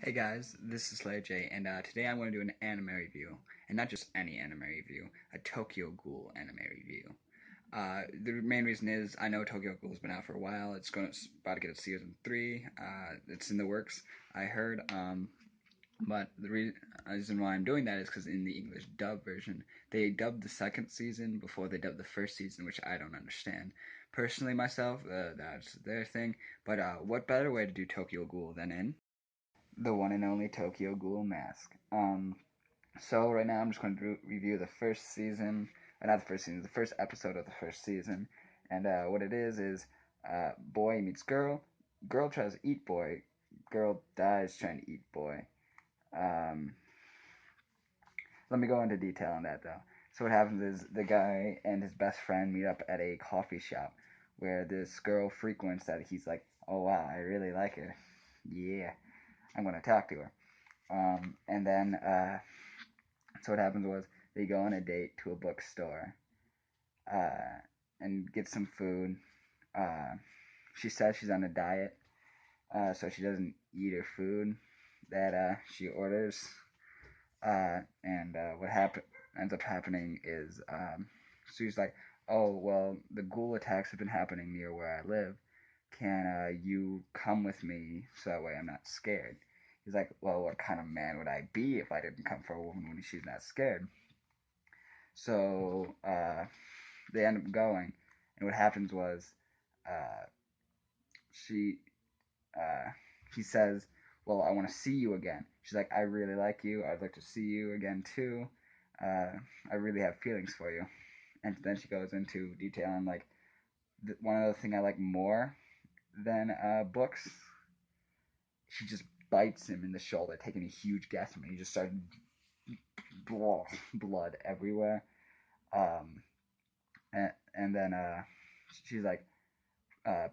Hey guys, this is SlayerJ, and today I'm going to do an anime review, and not just any anime review, a Tokyo Ghoul anime review. The main reason is I know Tokyo Ghoul's been out for a while. It's about to get its season 3. It's in the works, I heard. But the reason why I'm doing that is because in the English dub version, they dubbed the second season before they dubbed the first season, which I don't understand. Personally, myself, that's their thing. But what better way to do Tokyo Ghoul than in the one and only Tokyo Ghoul mask. So right now I'm just going to review the first season, not the first season, the first episode of the first season. And what it is boy meets girl, girl tries to eat boy, girl dies trying to eat boy. Um, Let me go into detail on that though. So what happens is the guy and his best friend meet up at a coffee shop where this girl frequents that he's like, oh wow, I really like her. Yeah, I'm gonna talk to her. And then, so what happens was they go on a date to a bookstore uh, and get some food. Uh, she says she's on a diet, so she doesn't eat her food that she orders. And what ends up happening is she's like, "Oh well, the ghoul attacks have been happening near where I live. Can you come with me so that way I'm not scared?" He's like, "Well, what kind of man would I be if I didn't come for a woman when she's not scared?" So they end up going, and what happens was uh, she he says, "Well, I want to see you again." She's like, "I really like you. I'd like to see you again too. Uh, I really have feelings for you." And then she goes into detail on like one other thing I like more than books. She just bites him in the shoulder, taking a huge gash from him. He just started blood everywhere. Um, and then she's like,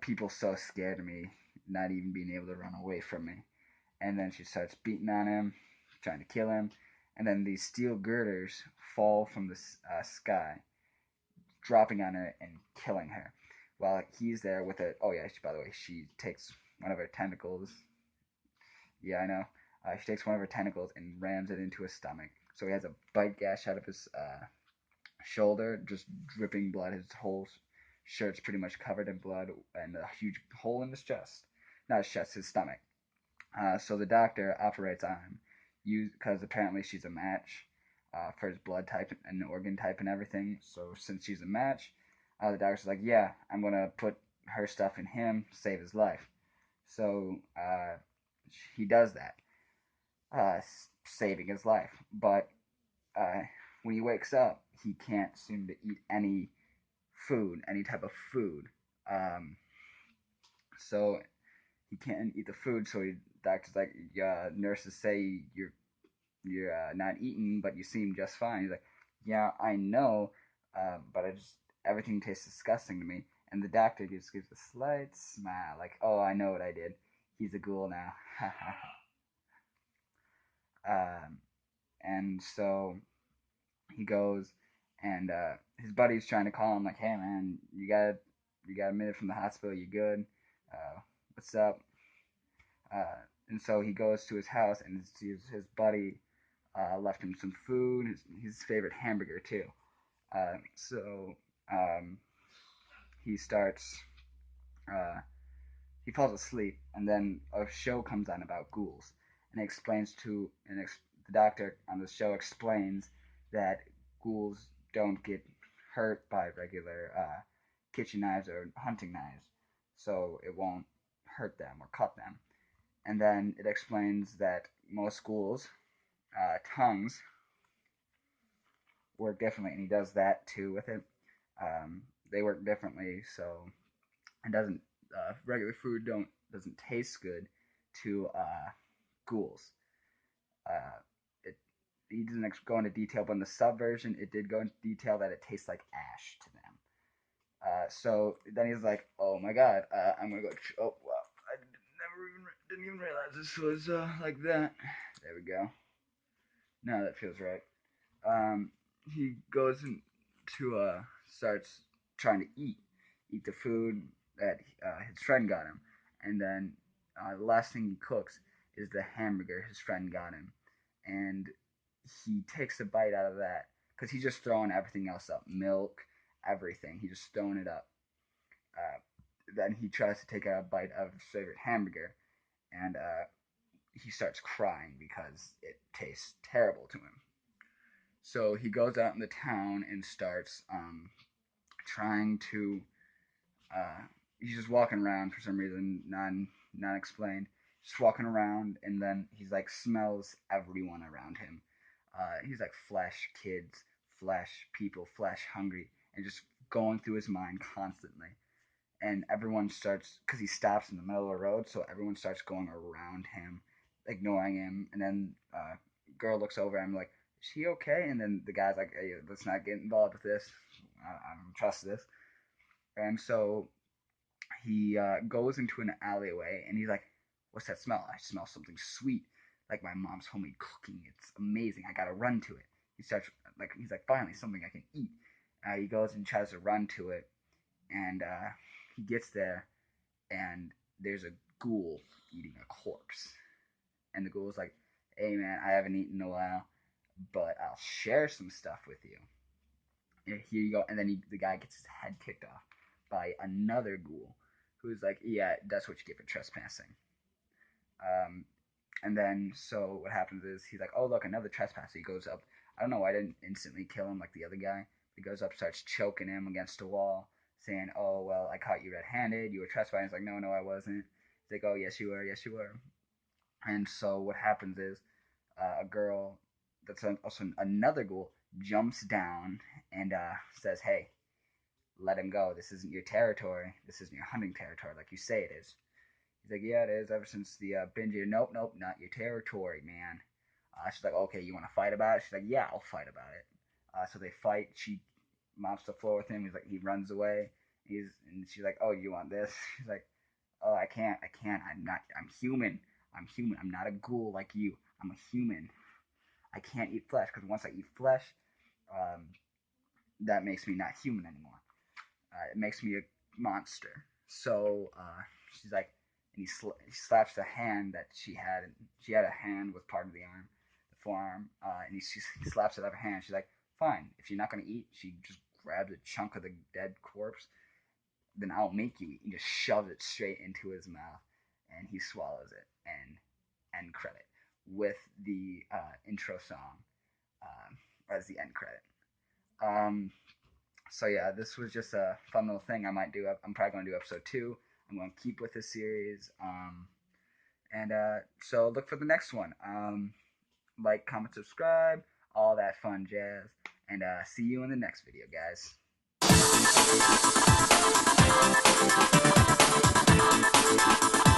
people so scared of me, not even being able to run away from me. And then she starts beating on him, trying to kill him. And then these steel girders fall from the sky, dropping on her and killing her. While he's there with it. Oh yeah, by the way, she takes one of her tentacles. Yeah, I know. She takes one of her tentacles and rams it into his stomach. So he has a bite gash out of his shoulder, just dripping blood. His whole shirt's pretty much covered in blood, and a huge hole in his chest. Not his chest, his stomach. So the doctor operates on him, because apparently she's a match for his blood type and organ type and everything. So since she's a match, the doctor's like, yeah, I'm gonna put her stuff in him, save his life. So he does that, saving his life. But uh, when he wakes up, he can't seem to eat any food, any type of food. Um, so he can't eat the food. So doctor's like, nurses say you're not eating, but you seem just fine. He's like, yeah, I know, but I just everything tastes disgusting to me. And the doctor just gives a slight smile, like, oh, I know what I did. He's a ghoul now. um, and so he goes, and his buddy's trying to call him, like, hey man, you got a minute from the hospital? You good? What's up? And so he goes to his house and sees his buddy left him some food, his favorite hamburger too. So um, he starts, uh, he falls asleep, and then a show comes on about ghouls, and it explains to, the doctor on the show explains that ghouls don't get hurt by regular kitchen knives or hunting knives, so it won't hurt them or cut them. And then it explains that most ghouls' tongues work differently, and he does that too with it. They work differently, so it doesn't regular food don't doesn't taste good to ghouls. Uh, it He doesn't go into detail, but in the sub version, it did go into detail that it tastes like ash to them. So then he's like, "Oh my god, I'm gonna go." Oh well, I didn't even realize this was like that. There we go. Now that feels right. He goes into starts trying to eat the food that his friend got him, and then the last thing he cooks is the hamburger his friend got him, and he takes a bite out of that because he's just throwing everything else up, milk, everything. He's just throwing it up. Uh, then he tries to take a bite of his favorite hamburger, and he starts crying because it tastes terrible to him. So he goes out in the town and starts trying to. He's just walking around for some reason, not explained. Just walking around, and then he's like smells everyone around him. He's like flesh, kids, flesh, people, flesh, hungry, and just going through his mind constantly. And everyone starts because he stops in the middle of the road, so everyone starts going around him, ignoring him. And then girl looks over and I'm like, is he okay? And then the guy's like, hey, let's not get involved with this. I don't trust this. And so he goes into an alleyway and he's like, what's that smell? I smell something sweet, like my mom's homemade cooking. It's amazing. I gotta run to it. He's like, finally something I can eat. He goes and tries to run to it, and he gets there, and there's a ghoul eating a corpse. And the ghoul's like, hey man, I haven't eaten in a while, but I'll share some stuff with you. And here you go. And then the guy gets his head kicked off by another ghoul who's like, yeah, that's what you get for trespassing. Um, and then so what happens is he's like, oh look, another trespasser. He goes up. I don't know why I didn't instantly kill him like the other guy. He goes up, starts choking him against a wall, saying, oh well, I caught you red-handed. You were trespassing. He's like, no, I wasn't. He's like, oh yes, you were. Yes, you were. And so what happens is a girl that's also another ghoul jumps down and says, hey, let him go. This isn't your territory. This isn't your hunting territory like you say it is. He's like, yeah, it is. Ever since the binge. Nope, not your territory, man. She's like, okay, you want to fight about it? She's like, yeah, I'll fight about it. So they fight. She mops the floor with him. He's like, he runs away. And she's like, oh, you want this? She's like, oh, I can't. I'm human. I'm human. I'm not a ghoul like you. I'm a human. I can't eat flesh because once I eat flesh, um, that makes me not human anymore. It makes me a monster. So she's like, and he slaps the hand that she had. And she had a hand with part of the arm, the forearm, and he slaps it out of her hand. She's like, fine. If you're not gonna eat, she just grabs a chunk of the dead corpse. Then I'll make you eat. And just shoves it straight into his mouth, and he swallows it. And end credit with the intro song as the end credit. Um, so yeah, this was just a fun little thing I might do. I'm probably going to do episode 2. I'm going to keep with this series. And so look for the next one. Like, comment, subscribe, all that fun jazz. And see you in the next video, guys.